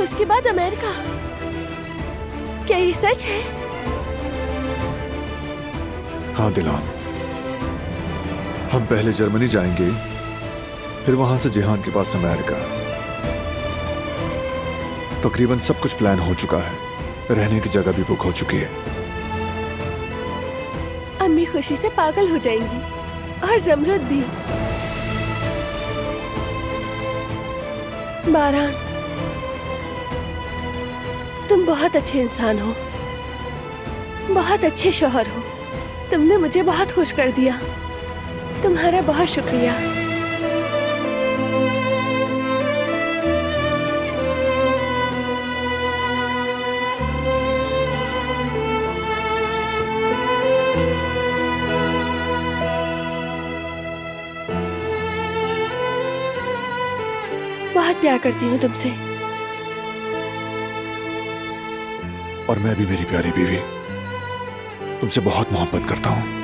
उसके बाद अमेरिका। क्या ये सच है? हाँ दिलान, हम पहले जर्मनी जाएंगे, फिर वहां से जिहान के पास अमेरिका। तकरीबन सब कुछ प्लान हो चुका है, रहने की जगह भी बुक हो चुकी है। अम्मी खुशी से पागल हो जाएंगी और जमरुद भी। बारान, तुम बहुत अच्छे इंसान हो, बहुत अच्छे शौहर हो। तुमने मुझे बहुत खुश कर दिया। तुम्हारा बहुत शुक्रिया। बहुत प्यार करती हूँ तुमसे। और मैं भी मेरी प्यारी बीवी, तुमसे बहुत मोहब्बत करता हूं।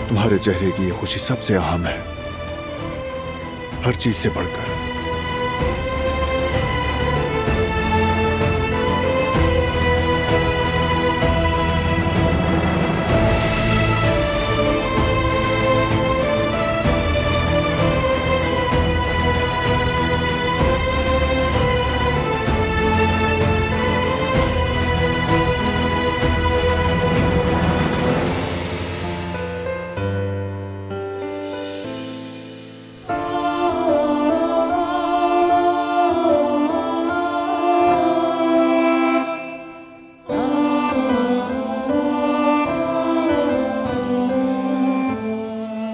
तुम्हारे चेहरे की ये खुशी सबसे अहम है, हर चीज से बढ़कर।